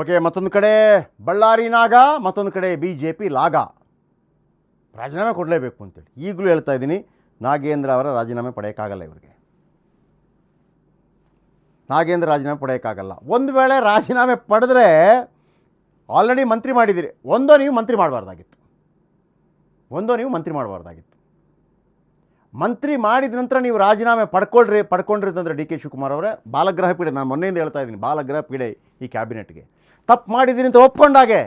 Okay, ಮತ್ತೊಂದು ಕಡೆ ಬಳ್ಳಾರಿ ನಾಗ, ಮತ್ತೊಂದು ಕಡೆ BJP ಲಾಗ. ರಾಜೀನಾಮೆ ಕೊಡಲೇಬೇಕು ಅಂತೇಳಿ ಈಗಲೂ ಹೇಳ್ತಾ ಇದ್ದೀನಿ. ನಾಗೇಂದ್ರ ಅವರ ರಾಜೀನಾಮೆ ಪಡೆಯೋಕ್ಕಾಗಲ್ಲ. ಇವರಿಗೆ ನಾಗೇಂದ್ರ ರಾಜೀನಾಮೆ ಪಡೆಯೋಕ್ಕಾಗಲ್ಲ. ಒಂದು ವೇಳೆ ರಾಜೀನಾಮೆ ಪಡೆದ್ರೆ ಆಲ್ರೆಡಿ ಮಂತ್ರಿ ಮಾಡಿದ್ದೀರಿ, ನೀವು ಮಂತ್ರಿ ಮಾಡಬಾರ್ದಾಗಿತ್ತು. ಮಂತ್ರಿ ಮಾಡಿದ ನಂತರ ನೀವು ರಾಜೀನಾಮೆ ಪಡ್ಕೊಂಡ್ರಿ ಡಿ ಕೆ ಶಿವಕುಮಾರ್ ಅವರೇ, ಬಾಲಗ್ರಹ ಪೀಡೆ. ನಾನು ಮೊನ್ನೆಯಿಂದ ಹೇಳ್ತಾ ಇದ್ದೀನಿ, ಬಾಲಗ್ರಹ ಪೀಡೆ ಈ ಕ್ಯಾಬಿನೆಟ್ಗೆ. ತಪ್ಪು ಮಾಡಿದ್ದೀನಿ ಅಂತ ಒಪ್ಕೊಂಡಾಗೆ.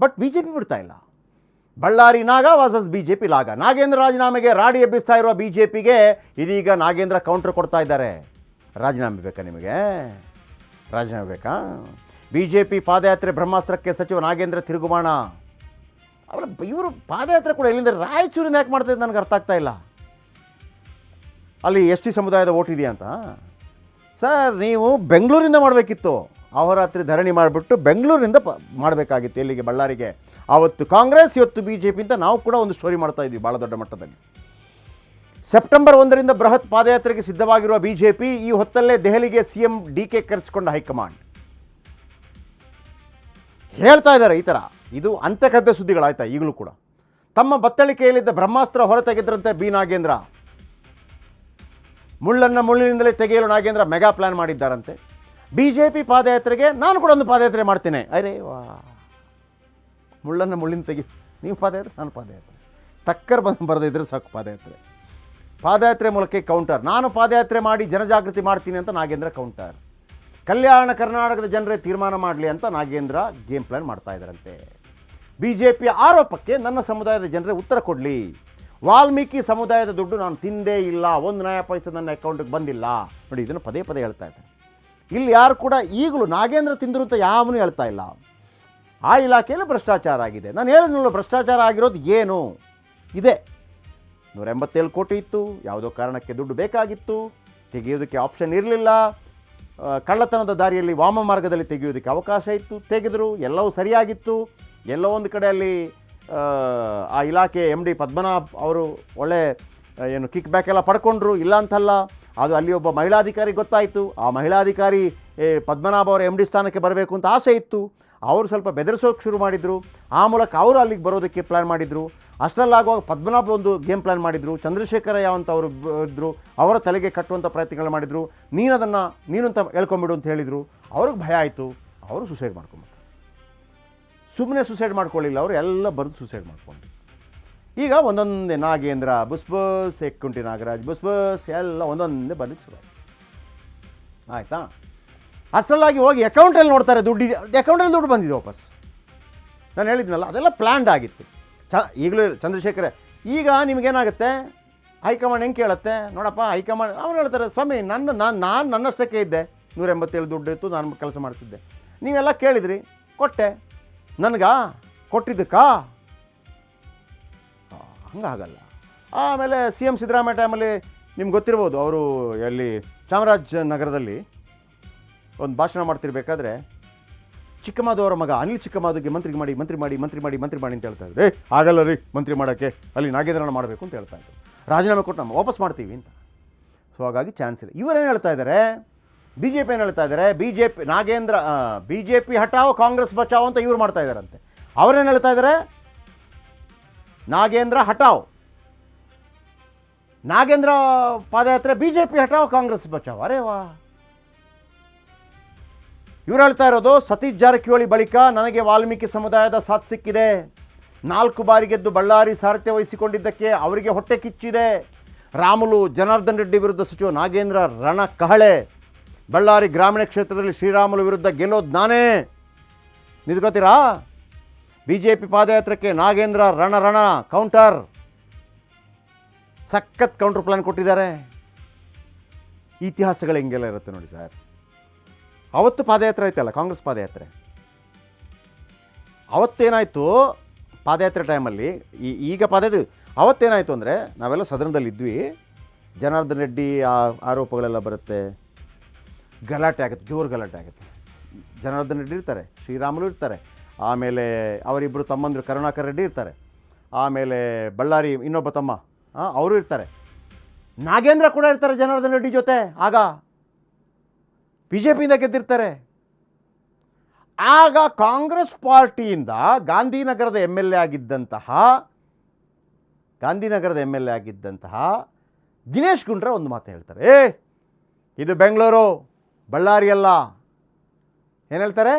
ಬಟ್ BJP ಬಿಡ್ತಾ ಇಲ್ಲ. ಬಳ್ಳಾರಿ ನಾಗ ವರ್ಸಸ್ BJP ಲಾಗ. ನಾಗೇಂದ್ರ ರಾಜೀನಾಮೆಗೆ ರಾಡಿ ಎಬ್ಬಿಸ್ತಾ ಇರುವ BJPಗೆ ಇದೀಗ ನಾಗೇಂದ್ರ ಕೌಂಟರ್ ಕೊಡ್ತಾ ಇದ್ದಾರೆ. ರಾಜೀನಾಮೆ ಬೇಕಾ ನಿಮಗೆ? ರಾಜೀನಾಮೆ ಬೇಕಾ? BJP ಪಾದಯಾತ್ರೆ ಬ್ರಹ್ಮಾಸ್ತ್ರಕ್ಕೆ ಸಚಿವ ನಾಗೇಂದ್ರ ತಿರುಗುಮಾಣ. ಇವರು ಪಾದಯಾತ್ರೆ ಕೂಡ ಎಲ್ಲಿಂದ, ರಾಯಚೂರಿಂದ ಯಾಕೆ ಮಾಡ್ತಾ ನನಗೆ ಅರ್ಥ ಆಗ್ತಾ ಇಲ್ಲ. ಅಲ್ಲಿ ST ಸಮುದಾಯದ ಓಟ್ ಇದೆಯಾ ಅಂತ. ಸರ್, ನೀವು ಬೆಂಗಳೂರಿಂದ ಮಾಡಬೇಕಿತ್ತು. ಅಹೋರಾತ್ರಿ ಧರಣಿ ಮಾಡಿಬಿಟ್ಟು ಬೆಂಗಳೂರಿಂದ ಮಾಡಬೇಕಾಗಿತ್ತು. ಎಲ್ಲಿಗೆ? ಬಳ್ಳಾರಿಗೆ. ಆವತ್ತು ಕಾಂಗ್ರೆಸ್, ಇವತ್ತು BJP ಅಂತ ನಾವು ಕೂಡ ಒಂದು ಸ್ಟೋರಿ ಮಾಡ್ತಾ ಇದ್ವಿ ಭಾಳ ದೊಡ್ಡ ಮಟ್ಟದಲ್ಲಿ. ಸೆಪ್ಟೆಂಬರ್ 1ರಿಂದ ಬೃಹತ್ ಪಾದಯಾತ್ರೆಗೆ ಸಿದ್ಧವಾಗಿರುವ BJP ಈ ಹೊತ್ತಲ್ಲೇ ದೆಹಲಿಗೆ CM DK ಕರೆಸಿಕೊಂಡ ಹೈಕಮಾಂಡ್. ಹೇಳ್ತಾ ಇದ್ದಾರೆ ಈ ಥರ. ಇದು ಅಂತ್ಯಕದ್ದ ಸುದ್ದಿಗಳಾಯ್ತಾ? ಈಗಲೂ ಕೂಡ ತಮ್ಮ ಬತ್ತಳಿಕೆಯಲ್ಲಿದ್ದ ಬ್ರಹ್ಮಾಸ್ತ್ರ ಹೊರತೆಗೆದ್ರಂತೆ ನಾಗೇಂದ್ರ. ಮುಳ್ಳನ್ನು ಮುಳ್ಳಿನಿಂದಲೇ ತೆಗೆಯಲು ನಾಗೇಂದ್ರ ಮೆಗಾ ಪ್ಲಾನ್ ಮಾಡಿದ್ದಾರಂತೆ. BJP ಪಾದಯಾತ್ರೆಗೆ ನಾನು ಕೂಡ ಒಂದು ಪಾದಯಾತ್ರೆ ಮಾಡ್ತೇನೆ. ಅರೇ ವಾ, ಮುಳ್ಳನ್ನು ಮುಳ್ಳಿನ ನೀವು ಪಾದಯಾತ್ರೆ, ನಾನು ಪಾದಯಾತ್ರೆ, ಟಕ್ಕರ್ ಬರೆದಿದ್ರೆ ಸಾಕು. ಪಾದಯಾತ್ರೆ ಮೂಲಕ ಕೌಂಟರ್. ನಾನು ಪಾದಯಾತ್ರೆ ಮಾಡಿ ಜನಜಾಗೃತಿ ಮಾಡ್ತೀನಿ ಅಂತ ನಾಗೇಂದ್ರ ಕೌಂಟರ್. ಕಲ್ಯಾಣ ಕರ್ನಾಟಕದ ಜನರೇ ತೀರ್ಮಾನ ಮಾಡಲಿ ಅಂತ ನಾಗೇಂದ್ರ ಗೇಮ್ ಪ್ಲಾನ್ ಮಾಡ್ತಾ ಇದ್ದಾರಂತೆ. BJP ಆರೋಪಕ್ಕೆ ನನ್ನ ಸಮುದಾಯದ ಜನರೇ ಉತ್ತರ ಕೊಡಲಿ. ವಾಲ್ಮೀಕಿ ಸಮುದಾಯದ ದುಡ್ಡು ನಾನು ತಿಂದೇ ಇಲ್ಲ, 1 ನಯ ಪೈಸೆ ನನ್ನ ಅಕೌಂಟಿಗೆ ಬಂದಿಲ್ಲ. ನೋಡಿ, ಇದನ್ನು ಪದೇ ಪದೇ ಹೇಳ್ತಾ ಇದ್ದಾರೆ. ಇಲ್ಲಿ ಯಾರು ಕೂಡ ಈಗಲೂ ನಾಗೇಂದ್ರ ತಿಂದರು ಅಂತ ಯಾವನೂ ಹೇಳ್ತಾ ಇಲ್ಲ. ಆ ಇಲಾಖೆಯಲ್ಲಿ ಭ್ರಷ್ಟಾಚಾರ ಆಗಿದೆ. ನಾನು ಹೇಳಿದ್ನಲ್ಲ, ಭ್ರಷ್ಟಾಚಾರ ಆಗಿರೋದು ಏನು ಇದೆ. 187 ಕೋಟಿ ಇತ್ತು, ಯಾವುದೋ ಕಾರಣಕ್ಕೆ ದುಡ್ಡು ಬೇಕಾಗಿತ್ತು, ತೆಗೆಯೋದಕ್ಕೆ ಆಪ್ಷನ್ ಇರಲಿಲ್ಲ. ಕಳ್ಳತನದ ದಾರಿಯಲ್ಲಿ ವಾಮ ಮಾರ್ಗದಲ್ಲಿ ತೆಗೆಯೋದಕ್ಕೆ ಅವಕಾಶ ಇತ್ತು, ತೆಗೆದರು. ಎಲ್ಲವೂ ಸರಿಯಾಗಿತ್ತು. ಎಲ್ಲೋ ಒಂದು ಕಡೆ ಅಲ್ಲಿ ಆ ಇಲಾಖೆ MD ಪದ್ಮನಾಭ್ ಅವರು ಒಳ್ಳೆ ಕಿಕ್ ಬ್ಯಾಕ್ ಎಲ್ಲ ಪಡ್ಕೊಂಡ್ರು, ಇಲ್ಲ ಅಂತಲ್ಲ. ಅದು ಅಲ್ಲಿ ಒಬ್ಬ ಮಹಿಳಾಧಿಕಾರಿ ಗೊತ್ತಾಯಿತು. ಆ ಮಹಿಳಾಧಿಕಾರಿ ಪದ್ಮನಾಭ ಅವರ MD ಸ್ಥಾನಕ್ಕೆ ಬರಬೇಕು ಅಂತ ಆಸೆ ಇತ್ತು. ಅವರು ಸ್ವಲ್ಪ ಬೆದರಿಸೋಕೆ ಶುರು ಮಾಡಿದರು. ಆ ಮೂಲಕ ಅವರು ಅಲ್ಲಿಗೆ ಬರೋದಕ್ಕೆ ಪ್ಲ್ಯಾನ್ ಮಾಡಿದರು. ಅಷ್ಟರಲ್ಲಾಗುವಾಗ ಪದ್ಮನಾಭ ಒಂದು ಗೇಮ್ ಪ್ಲ್ಯಾನ್ ಮಾಡಿದರು. ಚಂದ್ರಶೇಖರ ಯಾವಂತ ಅವರು ಇದ್ದರು, ಅವರ ತಲೆಗೆ ಕಟ್ಟುವಂಥ ಪ್ರಯತ್ನಗಳು ಮಾಡಿದರು. ನೀನು ಅಂತ ಹೇಳ್ಕೊಂಬಿಡು ಅಂತ ಹೇಳಿದರು. ಅವ್ರಿಗೆ ಭಯ ಆಯಿತು. ಅವರು ಸುಸೈಡ್ ಮಾಡ್ಕೊಂಬಿಟ್ರು. ಸುಮ್ಮನೆ ಸುಸೈಡ್ ಮಾಡ್ಕೊಳ್ಳಿಲ್ಲ, ಅವರು ಎಲ್ಲ ಬರೆದು ಸುಸೈಡ್ ಮಾಡ್ಕೊಂಡು. ಈಗ ಒಂದೊಂದೇ ನಾಗೇಂದ್ರ ಬುಸ್ ಎಕ್ಕುಂಟಿ ನಾಗರಾಜ್ ಬುಸ್ ಎಲ್ಲ ಒಂದೊಂದೇ ಬರಲಿಕ್ಕೆ ಶುರು ಆಯಿತಾ. ಅಷ್ಟರಲ್ಲಾಗಿ ಹೋಗಿ ಅಕೌಂಟಲ್ಲಿ ನೋಡ್ತಾರೆ, ಅಕೌಂಟಲ್ಲಿ ದುಡ್ಡು ಬಂದಿದೆ ವಾಪಸ್. ನಾನು ಹೇಳಿದ್ನಲ್ಲ, ಅದೆಲ್ಲ ಪ್ಲ್ಯಾಂಡ್ ಆಗಿತ್ತು. ಈಗಲೂ ಚಂದ್ರಶೇಖರ, ಈಗ ನಿಮಗೇನಾಗುತ್ತೆ, ಹೈಕಮಾಂಡ್ ಹೆಂಗೆ ಕೇಳುತ್ತೆ ನೋಡಪ್ಪ. ಹೈಕಮಾಂಡ್ ಅವ್ರು ಹೇಳ್ತಾರೆ, ಸ್ವಾಮಿ ನಾನು ನನ್ನಷ್ಟಕ್ಕೆ ಇದ್ದೆ, 187 ದುಡ್ಡು ಇತ್ತು, ನಾನು ಕೆಲಸ ಮಾಡ್ತಿದ್ದೆ, ನೀವೆಲ್ಲ ಕೇಳಿದ್ರಿ, ಕೊಟ್ಟೆ. ನನಗಾ ಕೊಟ್ಟಿದ್ದಕ್ಕಾ? ಹಂಗಾಗಲ್ಲ. ಆಮೇಲೆ CM ಸಿದ್ದರಾಮಯ್ಯ ಟೈಮಲ್ಲಿ ನಿಮ್ಗೆ ಗೊತ್ತಿರ್ಬೋದು, ಅವರು ಎಲ್ಲಿ ಚಾಮರಾಜನಗರದಲ್ಲಿ ಒಂದು ಭಾಷಣ ಮಾಡ್ತಿರ್ಬೇಕಾದ್ರೆ ಚಿಕ್ಕಮಾದವರ ಮಗ ಅನಿಲ್ ಚಿಕ್ಕಮಾದಿಗೆ ಮಂತ್ರಿ ಮಾಡಿ ಅಂತ ಹೇಳ್ತಾ ಇದ್ರು. ಆಗಲ್ಲ ರೀ ಮಂತ್ರಿ ಮಾಡೋಕ್ಕೆ, ಅಲ್ಲಿ ನಾಗೇಂದ್ರನ ಮಾಡಬೇಕು ಅಂತ ಹೇಳ್ತಾ ಇದ್ರು. ರಾಜೀನಾಮೆ ಕೊಟ್ಟು ನಾವು ವಾಪಸ್ ಮಾಡ್ತೀವಿ ಅಂತ. ಸೊ ಹಾಗಾಗಿ ಚಾನ್ಸ್ ಇದೆ. ಇವರೇನು ಹೇಳ್ತಾ ಇದ್ದಾರೆ, BJP ಏನು ಹೇಳ್ತಾ ಇದ್ದಾರೆ, BJP ಹಟಾವ್ ಕಾಂಗ್ರೆಸ್ ಬಚಾವ್ ಅಂತ ಇವ್ರು ಮಾಡ್ತಾ ಇದ್ದಾರಂತೆ. ಅವರೇನು ಹೇಳ್ತಾ ಇದ್ದಾರೆ, ನಾಗೇಂದ್ರ ಹಟಾವ್, ನಾಗೇಂದ್ರ ಪಾದಯಾತ್ರೆ BJP ಹಟಾವ್ ಕಾಂಗ್ರೆಸ್ ಬಚಾವ್. ಅರೇ ವಾ. ಇವ್ರು ಹೇಳ್ತಾ ಇರೋದು, ಸತೀಶ್ ಜಾರಕಿಹೊಳಿ ಬಳಿಕ ನನಗೆ ವಾಲ್ಮೀಕಿ ಸಮುದಾಯದ ಸಾಥ್ ಸಿಕ್ಕಿದೆ. 4 ಬಾರಿ ಗೆದ್ದು ಬಳ್ಳಾರಿ ಸಾರಥ್ಯ ವಹಿಸಿಕೊಂಡಿದ್ದಕ್ಕೆ ಅವರಿಗೆ ಹೊಟ್ಟೆ ಕಿಚ್ಚಿದೆ. ರಾಮುಲು ಜನಾರ್ದನ್ ರೆಡ್ಡಿ ವಿರುದ್ಧ ಸಚಿವ ನಾಗೇಂದ್ರ ರಣ ಕಹಳೆ. ಬಳ್ಳಾರಿ ಗ್ರಾಮೀಣ ಕ್ಷೇತ್ರದಲ್ಲಿ ಶ್ರೀರಾಮುಲು ವಿರುದ್ಧ ಗೆಲ್ಲೋದು ನಾನೇ. ನಿಂತ್ಕೋತೀರಾ? BJP ಪಾದಯಾತ್ರೆಗೆ ನಾಗೇಂದ್ರ ರಣ ಕೌಂಟರ್. ಸಖತ್ ಕೌಂಟರ್ ಪ್ಲಾನ್ ಕೊಟ್ಟಿದ್ದಾರೆ. ಇತಿಹಾಸಗಳು ಹೆಂಗೆಲ್ಲ ಇರುತ್ತೆ ನೋಡಿ ಸರ್. ಅವತ್ತು ಪಾದಯಾತ್ರೆ ಆಯ್ತಲ್ಲ, ಕಾಂಗ್ರೆಸ್ ಪಾದಯಾತ್ರೆ. ಅವತ್ತೇನಾಯಿತು ಪಾದಯಾತ್ರೆ ಟೈಮಲ್ಲಿ, ಈಗ ಅವತ್ತೇನಾಯಿತು ಅಂದರೆ, ನಾವೆಲ್ಲ ಸದನದಲ್ಲಿ ಇದ್ವಿ. ಜನಾರ್ದನ್ ರೆಡ್ಡಿ ಆರೋಪಗಳೆಲ್ಲ ಬರುತ್ತೆ, ಗಲಾಟೆ ಆಗುತ್ತೆ, ಜೋರು ಗಲಾಟೆ ಆಗುತ್ತೆ. ಜನಾರ್ದನ್ ರೆಡ್ಡಿ ಇರ್ತಾರೆ, ಶ್ರೀರಾಮುಲು ಇರ್ತಾರೆ, ಆಮೇಲೆ ಅವರಿಬ್ಬರು ತಮ್ಮಂದರು ಕರುಣಾಕರ್ ರೆಡ್ಡಿ ಇರ್ತಾರೆ, ಆಮೇಲೆ ಬಳ್ಳಾರಿ ಇನ್ನೊಬ್ಬ ತಮ್ಮ ಅವರು ಇರ್ತಾರೆ, ನಾಗೇಂದ್ರ ಕೂಡ ಇರ್ತಾರೆ ಜನಾರ್ದನ್ ರೆಡ್ಡಿ ಜೊತೆ. ಆಗ BJPಯಿಂದ ಗೆದ್ದಿರ್ತಾರೆ. ಆಗ ಕಾಂಗ್ರೆಸ್ ಪಾರ್ಟಿಯಿಂದ ಗಾಂಧಿನಗರದ ಎಮ್ ಎಲ್ ಎ ಆಗಿದ್ದಂತಹ ದಿನೇಶ್ ಗುಂಡ್ರಾವ್ ಒಂದು ಮಾತು ಹೇಳ್ತಾರೆ, ಇದು ಬೆಂಗಳೂರು ಬಳ್ಳಾರಿ ಅಲ್ಲ. ಏನು ಹೇಳ್ತಾರೆ?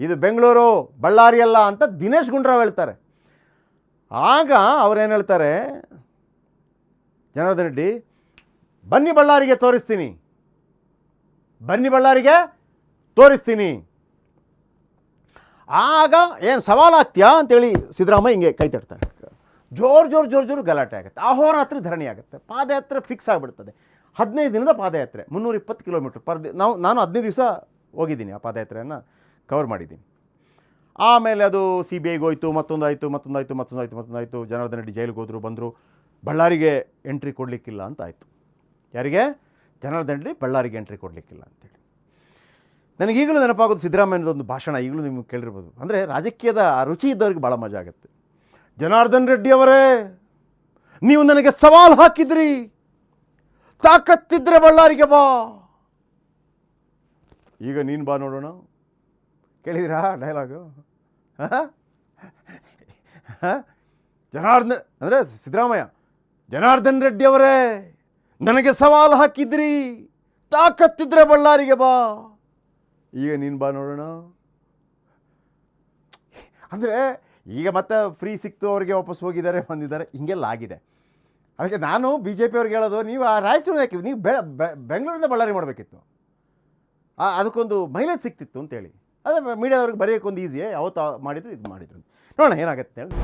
ಇದು ಬೆಂಗಳೂರು ಬಳ್ಳಾರಿ ಅಲ್ಲ ಅಂತ ದಿನೇಶ್ ಗುಂಡ್ರಾವ್ ಹೇಳ್ತಾರೆ. ಆಗ ಅವರೇನು ಹೇಳ್ತಾರೆ, ಜನಾರ್ದನ್ ರೆಡ್ಡಿ ಬನ್ನಿ ಬಳ್ಳಾರಿಗೆ ತೋರಿಸ್ತೀನಿ. ಆಗ ಏನು ಸವಾಲಾಗ್ತೀಯಾ ಅಂತೇಳಿ ಸಿದ್ದರಾಮಯ್ಯ ಹಿಂಗೆ ಕೈ ತಟ್ತಾರೆ. ಜೋರು ಗಲಾಟೆ ಆಗುತ್ತೆ. ಅಹೋರಾತ್ರಿ ಧರಣಿ ಆಗುತ್ತೆ. ಪಾದಯಾತ್ರೆ ಫಿಕ್ಸ್ ಆಗಿಬಿಡ್ತದೆ. 15 ದಿನದ ಪಾದಯಾತ್ರೆ, 320 ಕಿಲೋಮೀಟ್ರ್ ನಾನು 15 ದಿವಸ ಹೋಗಿದ್ದೀನಿ, ಆ ಪಾದಯಾತ್ರೆಯನ್ನು ಕವರ್ ಮಾಡಿದ್ದೀನಿ. ಆಮೇಲೆ ಅದು CBIಗೆ ಹೋಯಿತು, ಮತ್ತೊಂದಾಯಿತು. ಜನಾರ್ದನ್ ರೆಡ್ಡಿ ಜೈಲಿಗೆ ಹೋದರು, ಬಂದರು. ಬಳ್ಳಾರಿಗೆ ಎಂಟ್ರಿ ಕೊಡಲಿಕ್ಕಿಲ್ಲ ಅಂತ ಆಯಿತು. ಯಾರಿಗೆ? ಜನಾರ್ದನ್ ರೆಡ್ಡಿ ಬಳ್ಳಾರಿಗೆ ಎಂಟ್ರಿ ಕೊಡಲಿಕ್ಕಿಲ್ಲ ಅಂತೇಳಿ. ನನಗೀಗಲೂ ನೆನಪಾಗೋದು ಸಿದ್ದರಾಮಯ್ಯನದೊಂದು ಭಾಷಣ, ಈಗಲೂ ನಿಮಗೆ ಕೇಳಿರ್ಬೋದು. ಅಂದರೆ ರಾಜಕೀಯದ ರುಚಿ ಇದ್ದವ್ರಿಗೆ ಭಾಳ ಮಜಾ ಆಗುತ್ತೆ. ಜನಾರ್ದನ್ ರೆಡ್ಡಿ ಅವರೇ, ನೀವು ನನಗೆ ಸವಾಲು ಹಾಕಿದ್ರಿ, ತಾಕತ್ತಿದ್ರೆ ಬಳ್ಳಾರಿಗೆ ಬಾ, ಈಗ ನೀನು ಬಾ ನೋಡೋಣ. ಕೇಳಿದಿರಾ ಡೈಲಾಗು? ಸಿದ್ದರಾಮಯ್ಯ, ಜನಾರ್ದನ್ ರೆಡ್ಡಿ ಅವರೇ, ನನಗೆ ಸವಾಲು ಹಾಕಿದ್ರಿ, ತಾಕತ್ತಿದ್ರೆ ಬಳ್ಳಾರಿಗೆ ಬಾ, ಈಗ ನೀನು ಬಾ ನೋಡೋಣ. ಅಂದರೆ ಈಗ ಮತ್ತೆ ಫ್ರೀ ಸಿಕ್ತು, ಅವರಿಗೆ ವಾಪಸ್ ಹೋಗಿದ್ದಾರೆ, ಬಂದಿದ್ದಾರೆ, ಹಿಂಗೆಲ್ಲ ಆಗಿದೆ. ಅದಕ್ಕೆ ನಾನು BJP ಅವ್ರಿಗೆ ಹೇಳೋದು, ನೀವು ಆ ರಾಯಚೂರು ಯಾಕೆ, ನೀವು ಬೆಂಗಳೂರಿಂದ ಬಳ್ಳಾರಿ ಮಾಡಬೇಕಿತ್ತು, ಅದಕ್ಕೊಂದು ಮೈಲೇಜ್ ಸಿಕ್ತಿತ್ತು ಅಂತೇಳಿ. ಅದೇ ಮೀಡಿಯಾದವ್ರಿಗೆ ಬರೆಯೋಕ್ಕೊಂದು ಈಸಿಯೇ, ಯಾವತ್ತು ಮಾಡಿದ್ರು ಇದು ಮಾಡಿದ್ರು. ನೋಡೋಣ ಏನಾಗುತ್ತೆ ಹೇಳಿ.